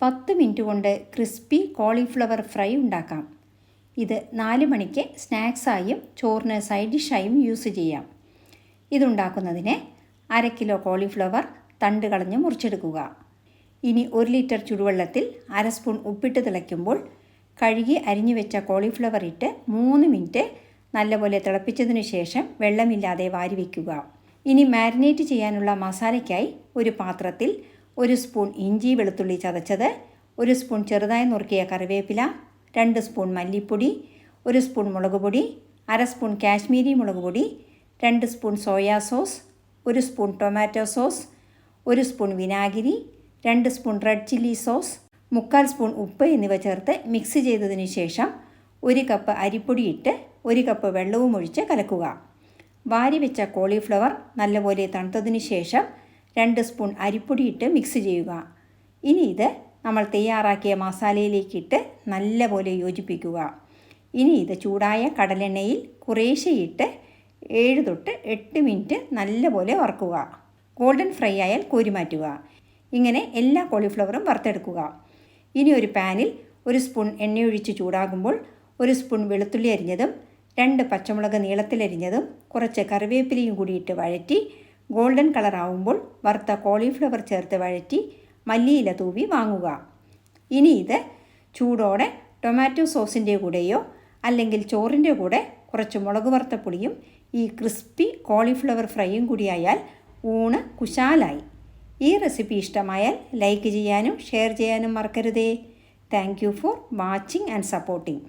10 minute കൊണ്ട് crispy cauliflower fry ഉണ്ടാക്കാം. ഇത് 4 മണിക്ക് സ്നാക്സായും ചോറിന് സൈഡ് ഡിഷായും യൂസ് ചെയ്യാം. ഇതുണ്ടാക്കുന്നതിന് 1/2 കിലോ കോളിഫ്ലവർ തണ്ട് കളഞ്ഞ് മുറിച്ചെടുക്കുക. ഇനി 1 ലിറ്റർ ചുടുവെള്ളത്തിൽ 1/2 സ്പൂൺ ഉപ്പിട്ട് തിളയ്ക്കുമ്പോൾ കഴുകി അരിഞ്ഞു വെച്ച കോളിഫ്ലവർ ഇട്ട് 3 മിനിറ്റ് നല്ലപോലെ തിളപ്പിച്ചതിനു ശേഷം വെള്ളമില്ലാതെ വാരി വയ്ക്കുക. ഇനി മാരിനേറ്റ് ചെയ്യാനുള്ള മസാലയ്ക്കായി ഒരു പാത്രത്തിൽ 1 സ്പൂൺ ഇഞ്ചി വെളുത്തുള്ളി ചതച്ചത്, 1 സ്പൂൺ ചെറുതായി നുറുക്കിയ കറിവേപ്പില, 2 സ്പൂൺ മല്ലിപ്പൊടി, 1 സ്പൂൺ മുളക് പൊടി, 1/2 സ്പൂൺ കാശ്മീരി മുളക് പൊടി, 2 spoon soya sauce, 1 spoon tomato sauce, 1 spoon വിനാഗിരി, 2 spoon red chilli sauce, 3/4 spoon ഉപ്പ് എന്നിവ ചേർത്ത് മിക്സ് ചെയ്തതിന് ശേഷം 1 കപ്പ് അരിപ്പൊടി ഇട്ട് 1 കപ്പ് വെള്ളവും ഒഴിച്ച് കലക്കുക. വാരി വെച്ച കോളിഫ്ലവർ നല്ലപോലെ തണുത്തതിന് ശേഷം 2 സ്പൂൺ അരിപ്പൊടി ഇട്ട് മിക്സ് ചെയ്യുക. ഇനി ഇത് നമ്മൾ തയ്യാറാക്കിയ മസാലയിലേക്കിട്ട് നല്ലപോലെ യോജിപ്പിക്കുക. ഇനി ഇത് ചൂടായ കടലെണ്ണയിൽ കുറേശ്ശെയിട്ട് 7 തൊട്ട് 8 മിനിറ്റ് നല്ലപോലെ വറുക്കുക. ഗോൾഡൻ ഫ്രൈ ആയാൽ കോരി മാറ്റുക. ഇങ്ങനെ എല്ലാ കോളിഫ്ലവറും വറുത്തെടുക്കുക. ഇനി ഒരു പാനിൽ 1 സ്പൂൺ എണ്ണയൊഴിച്ച് ചൂടാകുമ്പോൾ 1 സ്പൂൺ വെളുത്തുള്ളി അരിഞ്ഞതും 2 പച്ചമുളക് നീളത്തിലരിഞ്ഞതും കുറച്ച് കറിവേപ്പിലയും കൂടിയിട്ട് വഴറ്റി ഗോൾഡൻ കളർ ആവുമ്പോൾ വറുത്ത കോളിഫ്ലവർ ചേർത്ത് വഴറ്റി മല്ലിയില തൂവി വാങ്ങുക. ഇനി ഇത് ചൂടോടെ ടൊമാറ്റോ സോസിൻ്റെ കൂടെയോ അല്ലെങ്കിൽ ചോറിൻ്റെ കൂടെ കുറച്ച് മുളക് വറുത്ത പുളിയും ഈ ക്രിസ്പി കോളിഫ്ലവർ ഫ്രൈയും കൂടിയായാൽ ഊണ് കുശാലായി. ഈ റെസിപ്പി ഇഷ്ടമായാൽ ലൈക്ക് ചെയ്യാനും ഷെയർ ചെയ്യാനും മറക്കരുതേ. Thank you for watching and supporting.